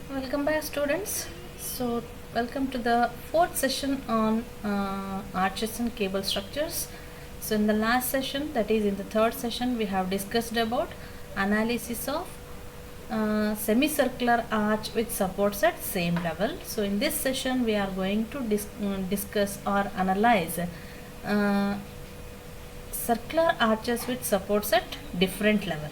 Welcome back, students. So, welcome to the fourth session on arches and cable structures. So, in the last session, that is in the third session, we have discussed about analysis of semicircular arch with supports at same level. So, in this session, we are going to discuss or analyze circular arches with supports at different level.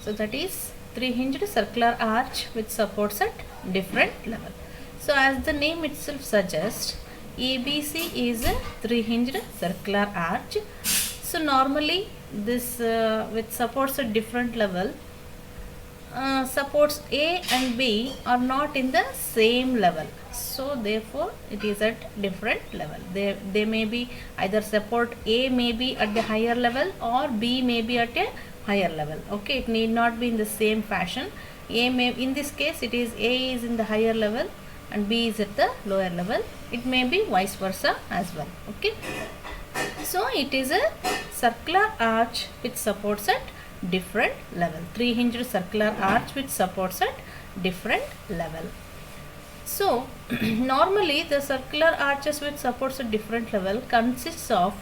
So that is three-hinged circular arch with supports at different level. So as the name itself suggests, ABC is a three-hinged circular arch. So normally this with supports at different level, supports A and B are not in the same level. So therefore it is at different level. They may be either support A may be at the higher level or B may be at a higher level. Okay, it need not be in the same fashion. A may, in this case it is A is in the higher level and B is at the lower level. It may be vice versa as well. Okay, so it is a circular arch which supports at different level. Three-hinged circular arch which supports at different level. So normally the circular arches with supports at different level consists of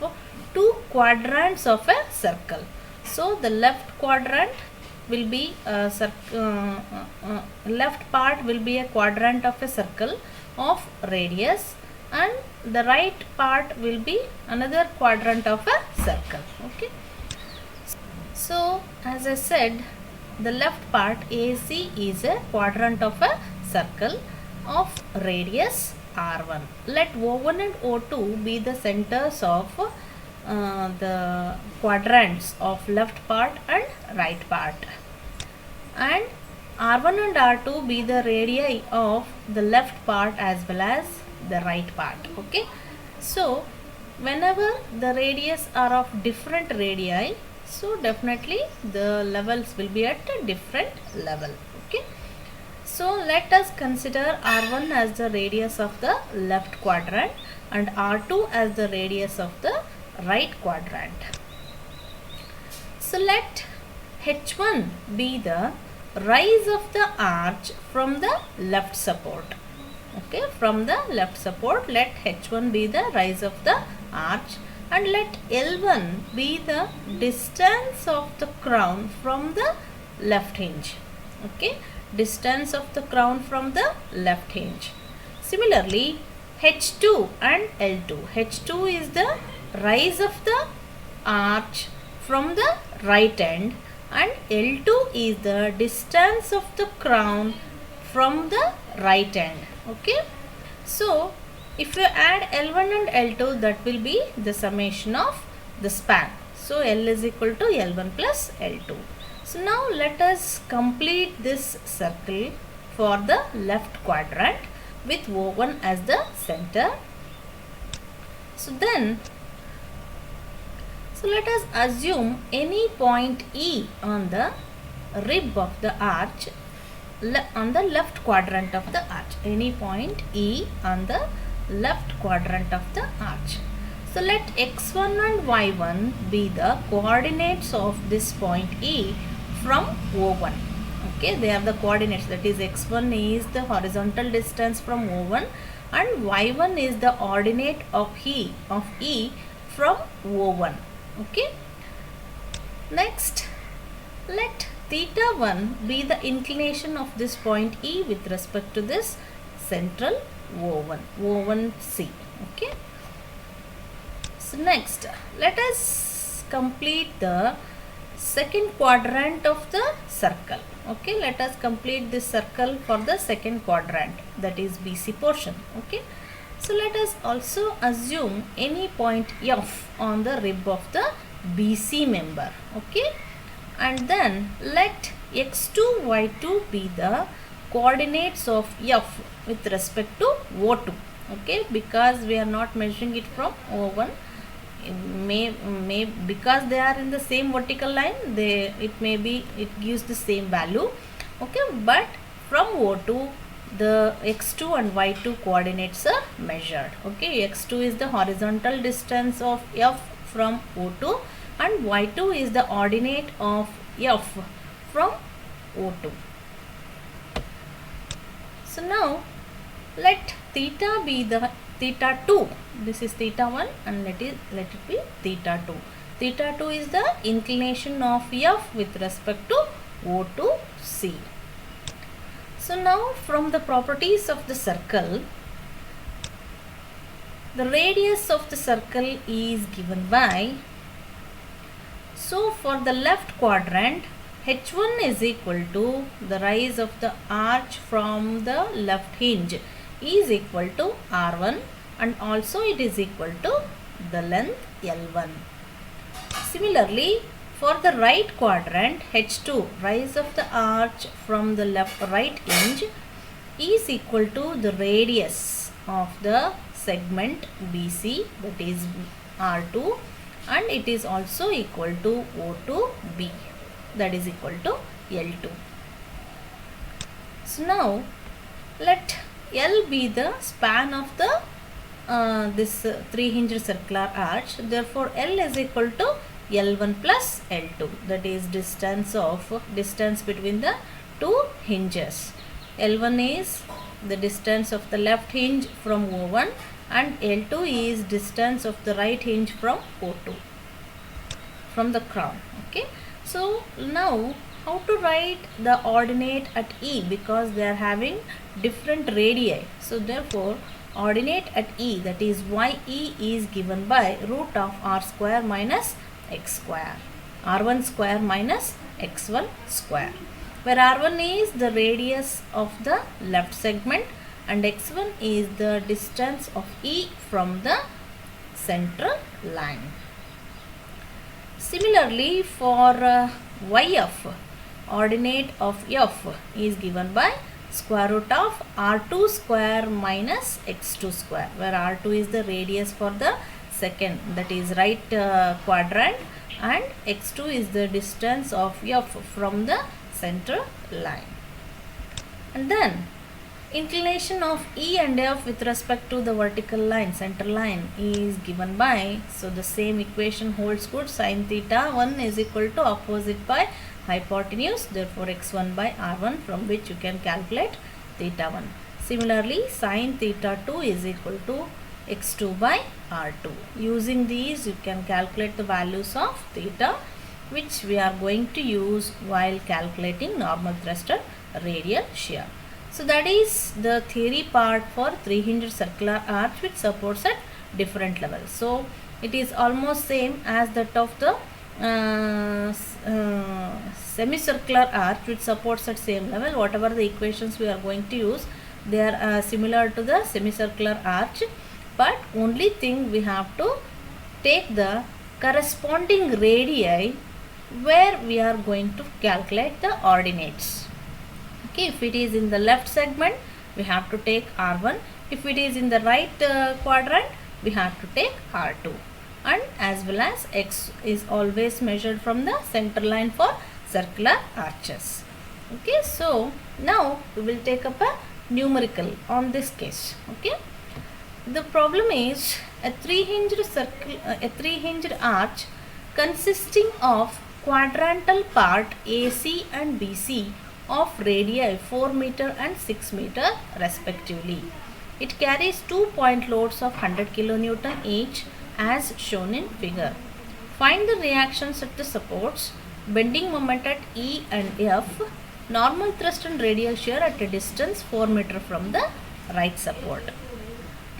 two quadrants of a circle. So the left quadrant will be left part will be a quadrant of a circle of radius, and the right part will be another quadrant of a circle. Okay. So as I said, the left part AC is a quadrant of a circle of radius R1. Let O1 and O2 be the centers of the quadrants of left part and right part, and R1 and R2 be the radii of the left part as well as the right part. Okay, so whenever the radius are of different radii, so definitely the levels will be at a different level. Okay, so let us consider R1 as the radius of the left quadrant and R2 as the radius of the right quadrant. So let H1 be the rise of the arch from the left support. Okay, from the left support, let H1 be the rise of the arch, and let L1 be the distance of the crown from the left hinge. Okay, distance of the crown from the left hinge. Similarly, H2 and L2. H2 is the rise of the arch from the right end, and L2 is the distance of the crown from the right end. Okay, so if you add L1 and L2, that will be the summation of the span. So L is equal to L1 plus L2. So now let us complete this circle for the left quadrant with O1 as the center. So let us assume any point E on the rib of the arch on the left quadrant of the arch. Any point E on the left quadrant of the arch. So let x1 and y1 be the coordinates of this point E from O1. Okay, they are the coordinates, that is x1 is the horizontal distance from O1 and y1 is the ordinate of E from O1. Okay, next let theta 1 be the inclination of this point E with respect to this central O1C. Okay, so next let us complete the second quadrant of the circle. Okay, let us complete this circle for the second quadrant, that is BC portion. Okay, so let us also assume any point F on the rib of the BC member. Okay, and then let x2 y2 be the coordinates of F with respect to O2. Okay, because we are not measuring it from O1, may because they are in the same vertical line, it gives the same value. Okay, but from O2 the x2 and y2 coordinates are measured. Okay, x2 is the horizontal distance of F from O2 and y2 is the ordinate of F from O2. So now let theta be the theta 2. This is theta 1 and let it be theta 2. Theta 2 is the inclination of F with respect to O to C. So now from the properties of the circle, the radius of the circle is given by, so for the left quadrant, H1 is equal to the rise of the arch from the left hinge is equal to R1 and also it is equal to the length L1. Similarly, for the right quadrant, H2, rise of the arch from the right hinge is equal to the radius of the segment BC, that is R2, and it is also equal to O to B, that is equal to L2. So now let L be the span of the this three-hinged circular arch. Therefore, L is equal to L1 plus L2, that is distance between the two hinges. L1 is the distance of the left hinge from O1 and L2 is distance of the right hinge from O2, from the crown. Okay, so now how to write the ordinate at E, because they are having different radii. So therefore ordinate at E, that is YE, is given by root of R square minus X square, R1 square minus X1 square, where R1 is the radius of the left segment and X1 is the distance of E from the central line. Similarly, for YF, ordinate of F is given by square root of R2 square minus X2 square, where R2 is the radius for the second, that is right quadrant, and X2 is the distance of F from the central line. And then inclination of E and F with respect to the vertical line, center line, is given by, so the same equation holds good, sin theta 1 is equal to opposite by hypotenuse, therefore x1 by r1, from which you can calculate theta 1. Similarly, sin theta 2 is equal to x2 by r2. Using these, you can calculate the values of theta, which we are going to use while calculating normal thrust and radial shear. So that is the theory part for three-hinged circular arch which supports at different levels. So it is almost same as that of the semicircular arch which supports at same level. Whatever the equations we are going to use, they are similar to the semicircular arch, but only thing we have to take the corresponding radii where we are going to calculate the ordinates. Okay, if it is in the left segment, we have to take R1. If it is in the right quadrant, we have to take R2. And as well as X is always measured from the center line for circular arches. Okay, so now we will take up a numerical on this case. Okay, the problem is a three-hinged arch consisting of quadrantal part AC and BC of radii 4 meter and 6 meter respectively. It carries 2 point loads of 100 kN each as shown in figure. Find the reactions at the supports, bending moment at E and F, normal thrust and radial shear at a distance 4 meter from the right support.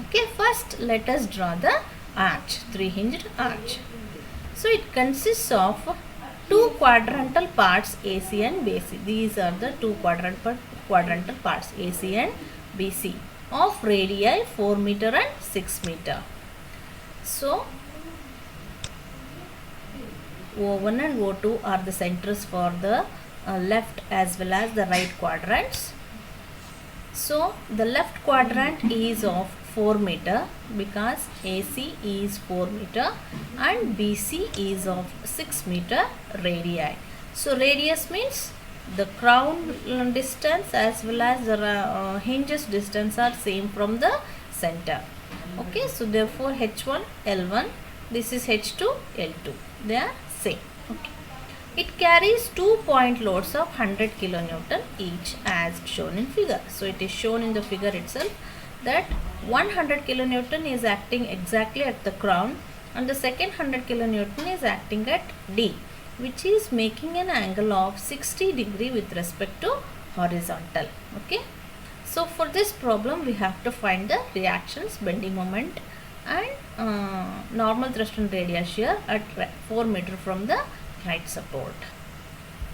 Okay, first let us draw the arch, three-hinged arch. So it consists of two quadrantal parts AC and BC. These are the two quadrantal parts AC and BC of radii 4 meter and 6 meter. So O1 and O2 are the centers for the left as well as the right quadrants. So the left quadrant is of 4 meter because AC is 4 meter and BC is of 6 meter radii. So radius means the crown distance as well as the hinges distance are same from the center. Okay, so therefore H1 L1, this is H2 L2, they are same. Okay, it It carries 2 point loads of 100 kilonewton each as shown in figure. So it is shown in the figure itself that 100 kilonewton is acting exactly at the crown and the second 100 kilonewton is acting at D, which is making an angle of 60 degree with respect to horizontal. Okay. So for this problem we have to find the reactions, bending moment and normal thrust and radial shear at 4 meter from the right support.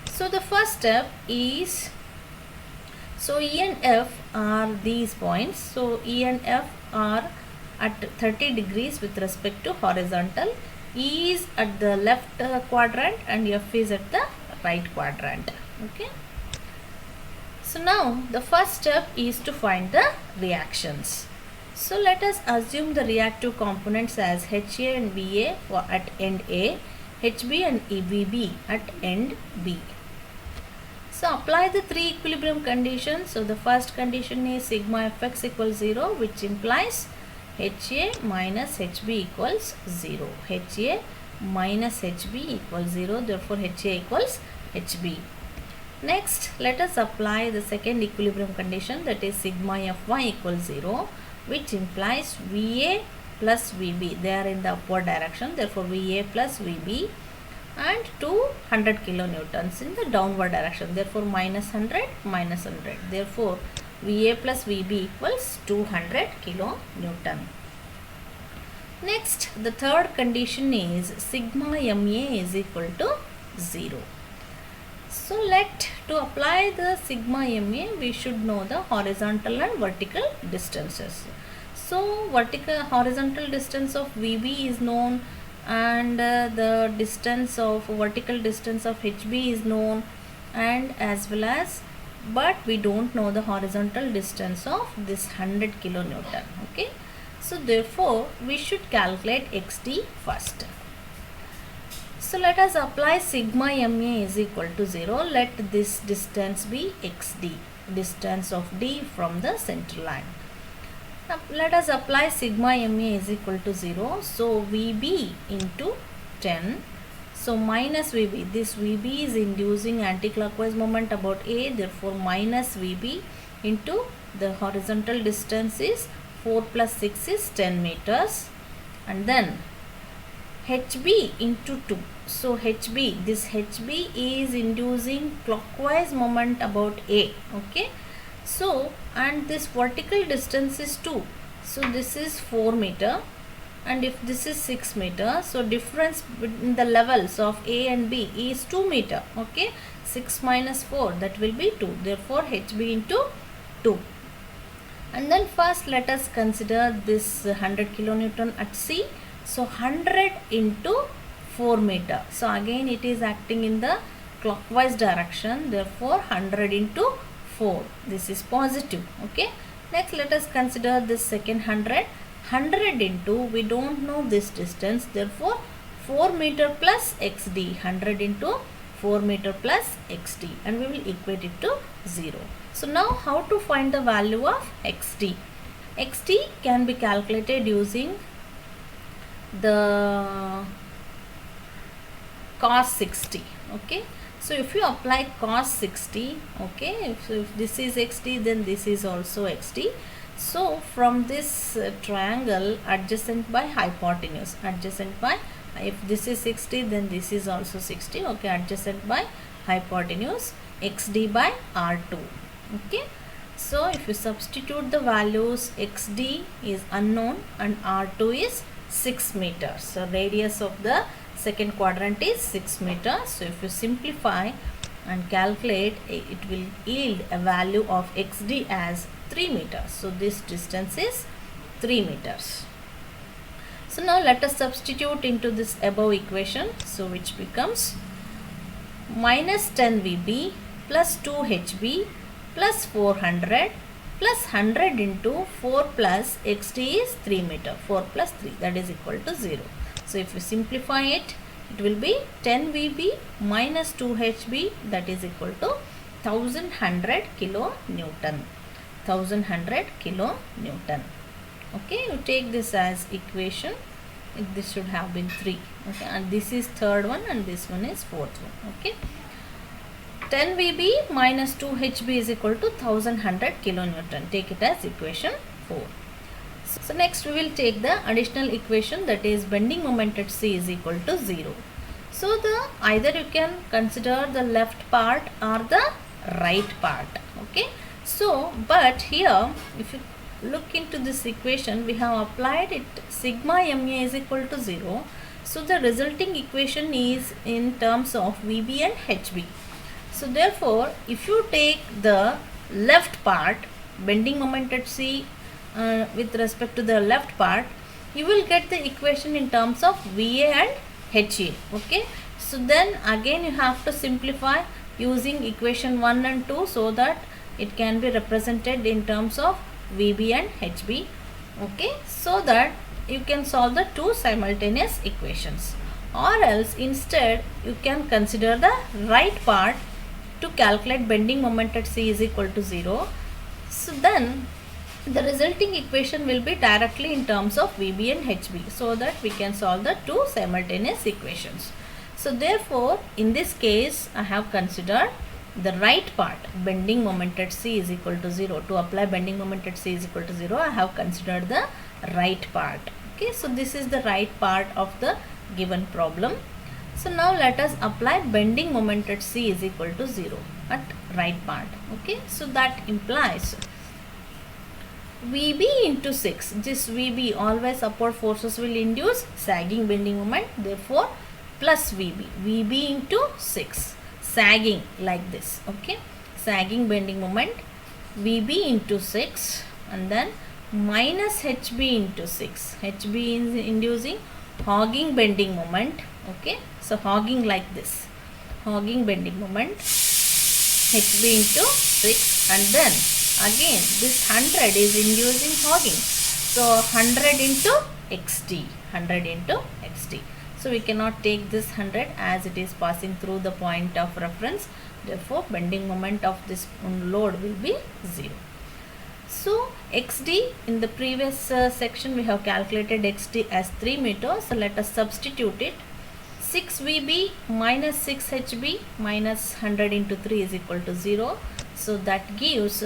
So the first step is, so E and F are these points. So E and F are at 30 degrees with respect to horizontal. E is at the left quadrant and F is at the right quadrant. Okay. So now the first step is to find the reactions. So let us assume the reactive components as HA and BA for at end A, HB and EBB at end B. So apply the three equilibrium conditions. So the first condition is sigma Fx equals 0, which implies HA minus HB equals 0. HA minus HB equals 0, therefore HA equals HB. Next, let us apply the second equilibrium condition, that is sigma Fy equals 0, which implies VA plus VB. They are in the upward direction, therefore VA plus VB, and 200 kilonewtons in the downward direction, therefore minus 100 minus 100. Therefore VA plus VB equals 200 kilonewton. Next, the third condition is sigma MA is equal to 0. So to apply the sigma MA, we should know the horizontal and vertical distances. So horizontal distance of VB is known and the distance of vertical distance of HB is known, and as well as, but we don't know the horizontal distance of this 100 kilonewton. Okay. So therefore we should calculate XD first. So let us apply sigma MA is equal to 0. Let this distance be XD, distance of D from the center line. Now let us apply sigma MA is equal to 0. So VB into 10. So minus VB. This VB is inducing anticlockwise moment about A. Therefore minus VB into the horizontal distance is 4 plus 6 is 10 meters. And then HB into 2. So HB, this HB is inducing clockwise moment about A. Okay. So, and this vertical distance is 2. So this is 4 meter. And if this is 6 meter, so difference between the levels of A and B is 2 meter. Okay. 6 minus 4, that will be 2. Therefore HB into 2. And then first let us consider this 100 kilonewton at C. So 100 into 4 meter. So again it is acting in the clockwise direction. Therefore 100 into 4. This is positive. Okay. Next let us consider this second 100. 100 into, we don't know this distance. Therefore 4 meter plus XD. 100 into 4 meter plus XD. And we will equate it to 0. So now how to find the value of XD? XD can be calculated using the cos 60. Okay. So if you apply cos 60, okay, if this is XD, then this is also XD. So from this triangle adjacent by hypotenuse, adjacent by, if this is 60, then this is also 60. Okay, adjacent by hypotenuse, XD by R2. Okay. So if you substitute the values, XD is unknown and R2 is 6 meters. So radius of the second quadrant is 6 meters. So if you simplify and calculate, it will yield a value of XD as 3 meters. So this distance is 3 meters. So now let us substitute into this above equation. So which becomes minus 10 VB plus 2 HB plus 400 plus 100 into 4 plus XD is 3 meter. 4 plus 3, that is equal to 0. So if you simplify it, it will be 10 VB minus 2 HB, that is equal to 1100 kilonewton. 1100 kilonewton. Okay, you take this as equation. This should have been 3. Okay, and this is third one and this one is fourth one. Okay. 10 VB minus 2 HB is equal to 1100 kilonewton. Take it as equation 4. So next we will take the additional equation, that is bending moment at C is equal to 0. So either you can consider the left part or the right part. Okay. So but here if you look into this equation, we have applied it sigma MA is equal to 0. So the resulting equation is in terms of VB and HB. So therefore if you take the left part, bending moment at C with respect to the left part, you will get the equation in terms of VA and HA. Okay. So then again you have to simplify using equation 1 and 2 so that it can be represented in terms of VB and HB. Okay. So that you can solve the two simultaneous equations, or else instead you can consider the right part to calculate bending moment at C is equal to 0. So then the resulting equation will be directly in terms of VB and HB, so that we can solve the two simultaneous equations. So therefore in this case I have considered the right part, bending moment at C is equal to 0. To apply bending moment at C is equal to 0, I have considered the right part. Okay, so this is the right part of the given problem. So now let us apply bending moment at C is equal to 0 at right part. Okay, so that implies VB into 6. This VB, always upward forces will induce sagging bending moment, therefore plus VB. VB into 6, sagging like this. Okay, sagging bending moment, VB into 6, and then minus HB into 6. HB is inducing hogging bending moment. Okay, so hogging like this, hogging bending moment, HB into 6, and then again this 100 is inducing hogging, so 100 into XT, 100 into XT. So we cannot take this 100 as it is passing through the point of reference, therefore bending moment of this load will be 0. So XD, in the previous section we have calculated XD as 3 meters, so let us substitute it. 6 VB minus 6 HB minus 100 into 3 is equal to 0. So that gives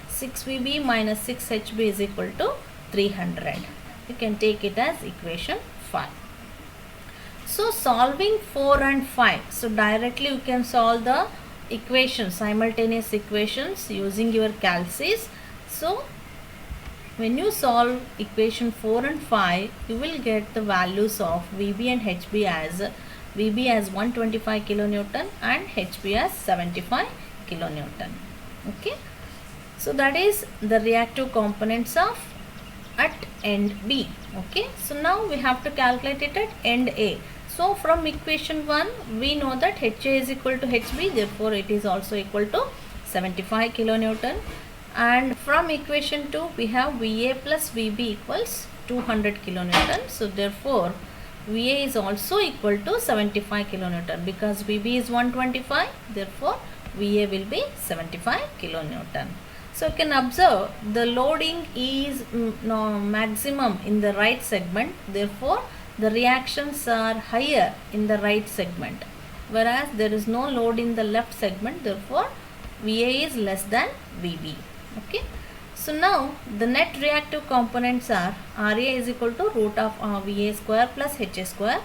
6 VB minus 6 HB is equal to 300. You can take it as equation 5. So solving 4 and 5. So directly you can solve the equations, simultaneous equations using your calcs. So when you solve equation 4 and 5, you will get the values of VB and HB as VB as 125 kilonewton and HB as 75 kilonewton. Okay. So that is the reactive components of at end B. Okay. So now we have to calculate it at end A. So from equation 1 we know that HA is equal to HB, therefore it is also equal to 75 kilonewton. And from equation 2 we have VA plus VB equals 200 kilonewton. So therefore VA is also equal to 75 kilonewton, because VB is 125, therefore VA will be 75 kilonewton. So you can observe the loading is maximum in the right segment, therefore the reactions are higher in the right segment, whereas there is no load in the left segment, therefore VA is less than VB. Okay. So now the net reactive components are RA is equal to root of VA square plus HA square.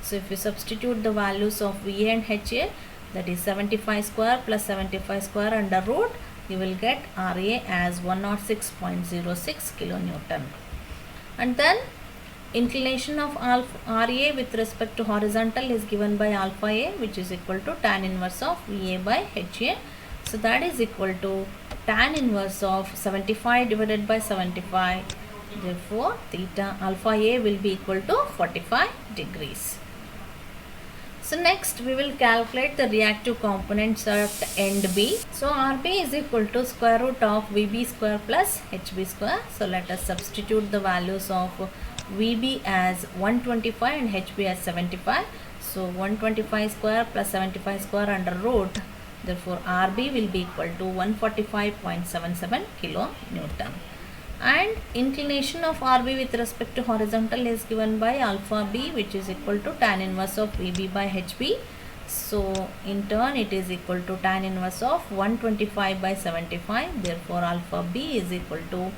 So if you substitute the values of VA and HA, that is 75 square plus 75 square under root, you will get RA as 106.06 kilonewton. And then inclination of RA with respect to horizontal is given by alpha A, which is equal to tan inverse of VA by HA. So that is equal to tan inverse of 75 divided by 75. Therefore theta alpha A will be equal to 45 degrees. So next we will calculate the reactive components at end B. So RB is equal to square root of VB square plus HB square. So let us substitute the values of VB as 125 and HB as 75. So 125 square plus 75 square under root. Therefore RB will be equal to 145.77 kilonewton. And inclination of RB with respect to horizontal is given by alpha B, which is equal to tan inverse of VB by HB. So in turn it is equal to tan inverse of 125 by 75. Therefore alpha B is equal to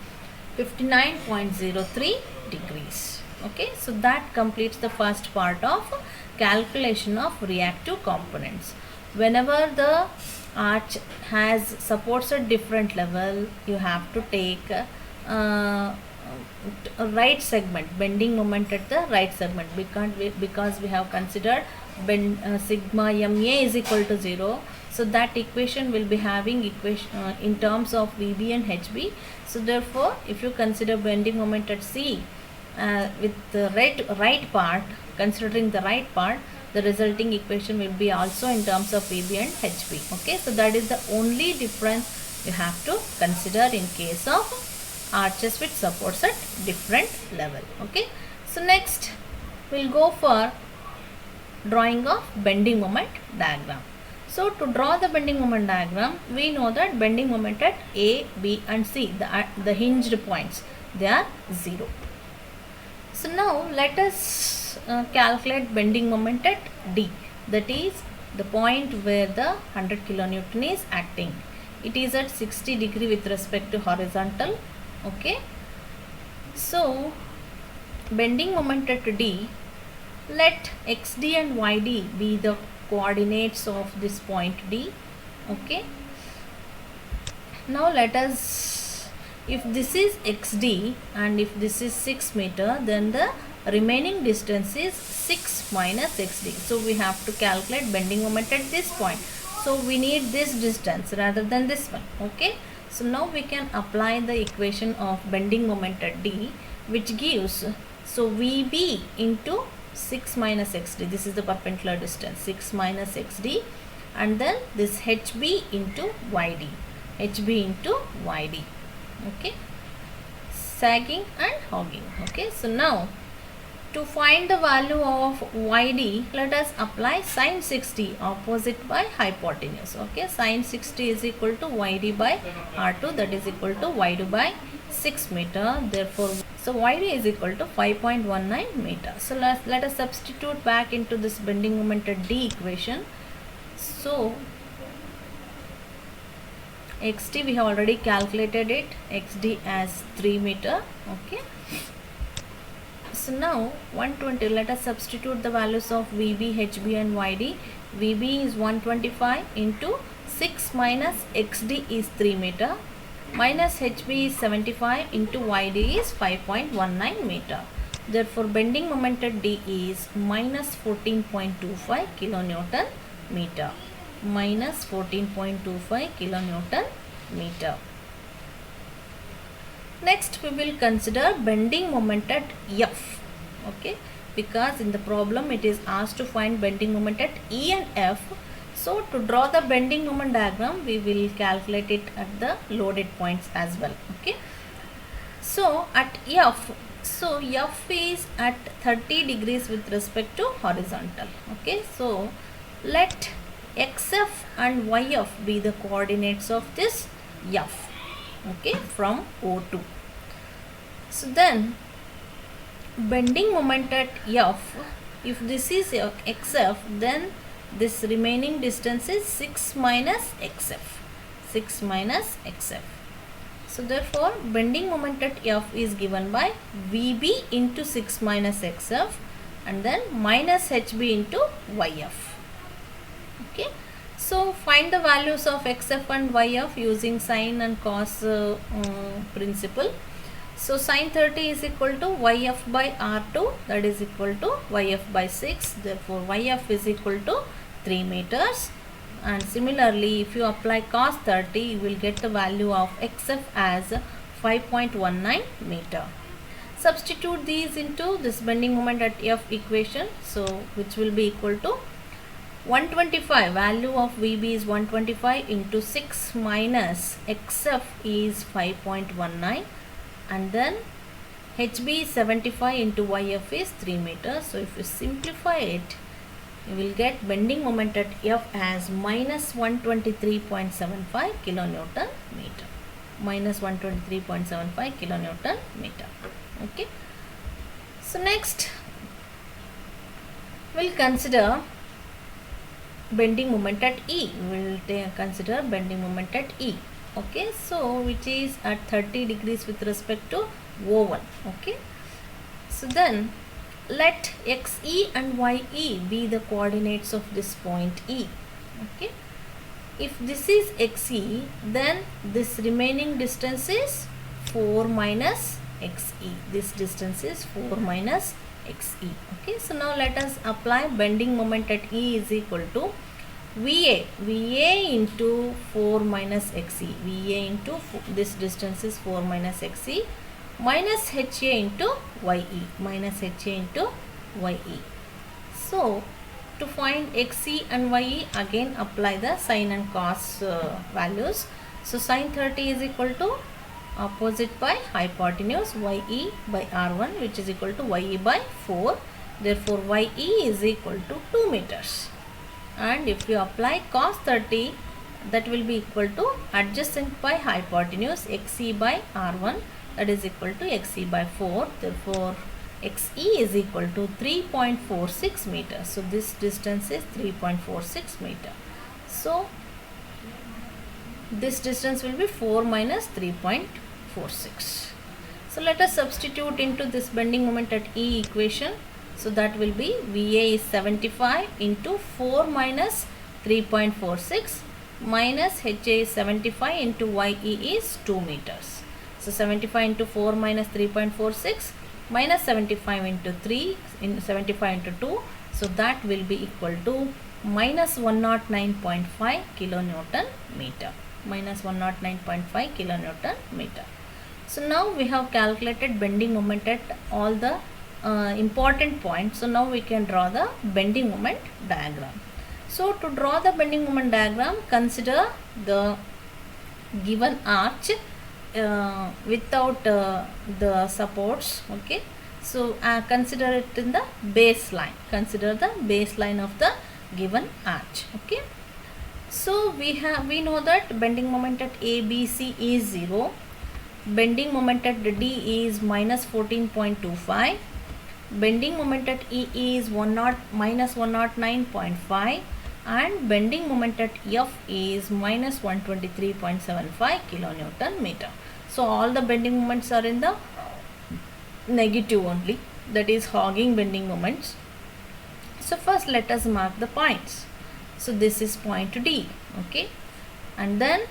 59.03 degrees. Okay, so that completes the first part of calculation of reactive components. Whenever the arch has supports at different level, you have to take a right segment, bending moment at the right segment, because we have considered sigma MA is equal to 0. So that equation will be having equation in terms of VB and HB. So therefore if you consider bending moment at C with the right part, considering the right part, the resulting equation will be also in terms of VB and HB. Okay, so that is the only difference you have to consider in case of arches with supports at different level. Okay, so next we'll go for drawing of bending moment diagram. So to draw the bending moment diagram, we know that bending moment at A, B and C, the hinged points, they are 0. So now let us calculate bending moment at D, that is the point where the 100 kilonewton is acting. It is at 60 degree with respect to horizontal. Okay, so bending moment at D, let XD and YD be the coordinates of this point D. Okay, now let us, if this is XD and if this is 6 meter, then the remaining distance is 6 minus XD. So we have to calculate bending moment at this point. So we need this distance rather than this one. Okay, so now we can apply the equation of bending moment at D, which gives, so VB into 6 minus XD, this is the perpendicular distance, 6 minus XD, and then this HB into YD, HB into YD. Okay, sagging and hogging. Okay, so now to find the value of YD, let us apply sine 60, opposite by hypotenuse. Okay, sine 60 is equal to YD by R2, that is equal to YD by 6 meter. Therefore, so YD is equal to 5.19 meter. So let us substitute back into this bending moment at D equation. So XD we have already calculated it, XD as 3 meter. Okay, so now 120, let us substitute the values of VB, HB and YD. VB is 125 into 6 minus XD is 3 meter, minus HB is 75 into YD is 5.19 meter. Therefore bending moment at D is minus 14.25 kilonewton meter, minus 14.25 kilonewton meter. Next we will consider bending moment at F. Okay, because in the problem it is asked to find bending moment at E and F. So to draw the bending moment diagram, we will calculate it at the loaded points as well. Okay, so at F, so F is at 30 degrees with respect to horizontal. Okay, so let XF and YF be the coordinates of this F. Okay, from O2. So then bending moment at F, if this is XF, then this remaining distance is 6 minus XF, 6 minus XF. So therefore bending moment at F is given by VB into 6 minus XF and then minus HB into YF. Okay, so find the values of XF and YF using sine and cos principle. So sine 30 is equal to YF by R2, that is equal to YF by 6. Therefore YF is equal to 3 meters. And similarly, if you apply cos 30, you will get the value of XF as 5.19 meter. Substitute these into this bending moment at F equation. So which will be equal to 125, value of VB is 125 into 6 minus XF is 5.19 and then HB is 75 into YF is 3 meters. So if you simplify it, you will get bending moment at F as minus 123.75 kilonewton meter, minus 123.75 kilonewton meter. Okay, so next we'll consider bending moment at E. We will consider bending moment at E. Okay, so which is at 30 degrees with respect to O1. Okay, so then let XE and YE be the coordinates of this point E. Okay, if this is XE, then this remaining distance is 4 minus XE. This distance is 4 minus XE. Okay, so now let us apply bending moment at E is equal to VA into 4 minus XE. VA into this distance is 4 minus XE minus HA into YE. Minus HA into YE. So to find XE and YE, again apply the sine and cos values. So sine 30 is equal to opposite by hypotenuse YE by R1, which is equal to YE by 4. Therefore YE is equal to 2 meters. And if you apply cos 30, that will be equal to adjacent by hypotenuse XE by R1, that is equal to XE by 4. Therefore XE is equal to 3.46 meters. So this distance is 3.46 meter. So this distance will be 4 minus 3.46. So let us substitute into this bending moment at E equation. So that will be VA is 75 into 4 minus 3.46 minus HA is 75 into YE is 2 meters. So 75 into 4 minus 3.46 minus 75 into 3 in 75 into 2. So that will be equal to minus 109.5 kilonewton meter. Minus 109.5 kilonewton meter. So now we have calculated bending moment at all the important points. So now we can draw the bending moment diagram. So to draw the bending moment diagram, consider the given arch without the supports. Okay, so consider it in the baseline. Consider the baseline of the given arch. Okay, so we know that bending moment at ABC is 0. Bending moment at D is minus 14.25. Bending moment at E is minus 109.5, and bending moment at F is minus 123.75 kilonewton meter. So all the bending moments are in the negative only, that is hogging bending moments. So first let us mark the points. So this is point D. Okay, and then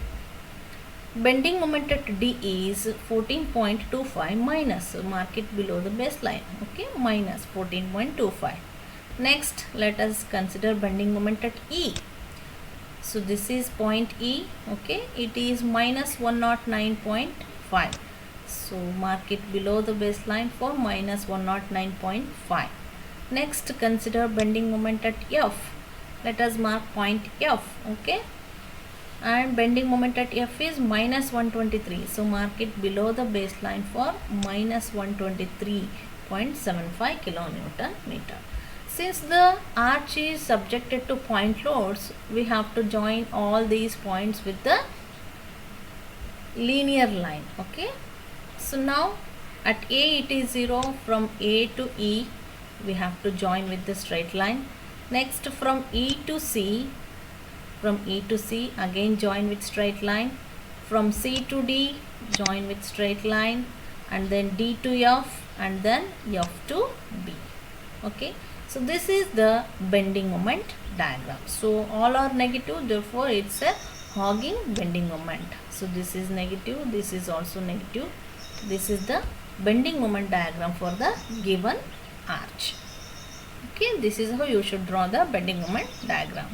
bending moment at D is 14.25 minus, so mark it below the baseline. Okay, minus 14.25. Next let us consider bending moment at E. So this is point E. Okay, it is minus 109.5. So mark it below the baseline for minus 109.5. Next consider bending moment at F. Let us mark point F. Okay, and bending moment at F is minus 123. So mark it below the baseline for minus 123.75 kilonewton meter. Since the arch is subjected to point loads, we have to join all these points with the linear line. Okay, so now at A it is 0. From A to E we have to join with the straight line. Next from E to C, again join with straight line. From C to D join with straight line, and then D to F, and then F to B. Okay, so this is the bending moment diagram. So all are negative, therefore it's a hogging bending moment. So this is negative, this is also negative. This is the bending moment diagram for the given arch. Okay, this is how you should draw the bending moment diagram.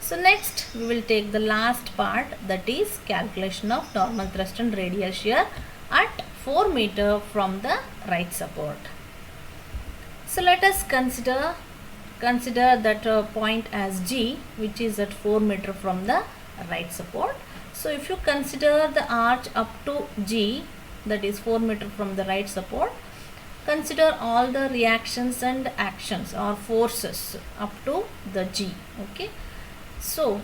So next we will take the last part, that is calculation of normal thrust and radial shear at 4 meter from the right support. So let us consider that point as G, which is at 4 meter from the right support. So if you consider the arch up to G, that is 4 meter from the right support, consider all the reactions and actions or forces up to the G. Okay, so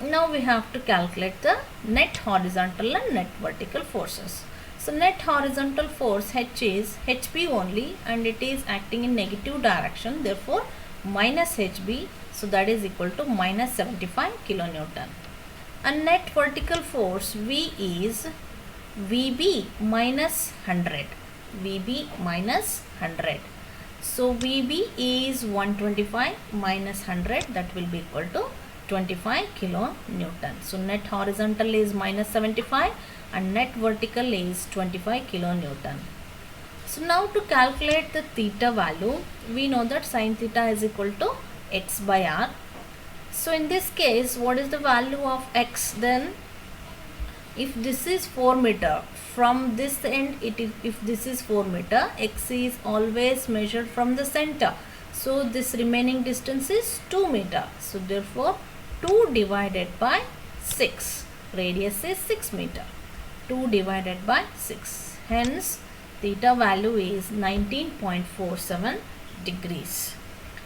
now we have to calculate the net horizontal and net vertical forces. So net horizontal force H is HB only, and it is acting in negative direction, therefore minus HB. So that is equal to minus 75 kilonewton. And net vertical force V is VB minus 100. VB minus 100. So VB is 125 minus 100, that will be equal to 25 kilonewton. So net horizontal is minus 75 and net vertical is 25 kilonewton. So now to calculate the theta value, we know that sin theta is equal to x by r. So in this case, what is the value of x then? If this is 4 meter, from this end if this is 4 meter, x is always measured from the center. So this remaining distance is 2 meter. So therefore 2 divided by 6. Radius is 6 meter. 2 divided by 6. Hence theta value is 19.47 degrees.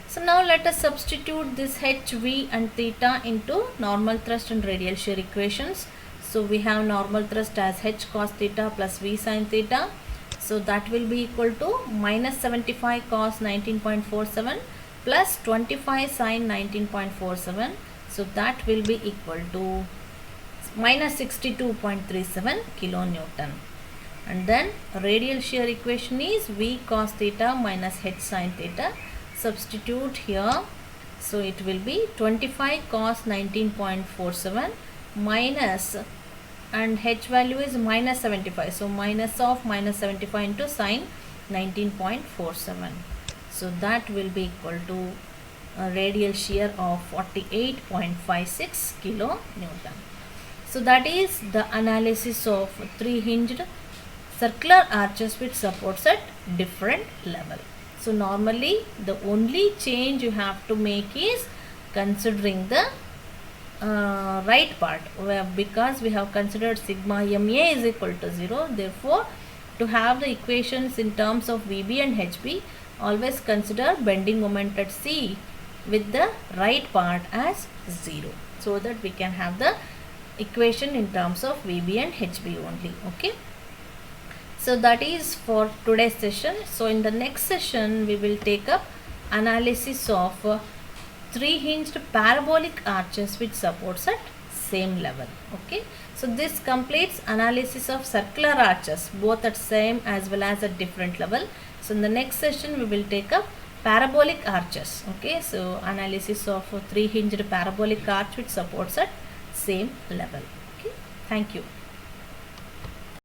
So now let us substitute this h, v and theta into normal thrust and radial shear equations. So we have normal thrust as h cos theta plus v sin theta. So that will be equal to minus 75 cos 19.47 plus 25 sin 19.47. So that will be equal to minus 62.37 kilonewton. And then radial shear equation is v cos theta minus h sin theta. Substitute here. So it will be 25 cos 19.47 minus, and h value is minus 75. So minus of minus 75 into sin 19.47. So that will be equal to a radial shear of 48.56 kilonewton. So that is the analysis of 3-hinged circular arches with supports at different level. So normally the only change you have to make is considering the right part, because we have considered sigma ma is equal to 0. Therefore to have the equations in terms of VB and HB, always consider bending moment at C with the right part as 0, so that we can have the equation in terms of VB and HB only. Okay. So that is for today's session. So in the next session we will take up analysis of 3-hinged parabolic arches with supports at same level. Okay. So this completes analysis of circular arches both at same as well as at different level. So in the next session we will take up parabolic arches. Okay. So analysis of 3-hinged parabolic arch with supports at same level. Okay. Thank you.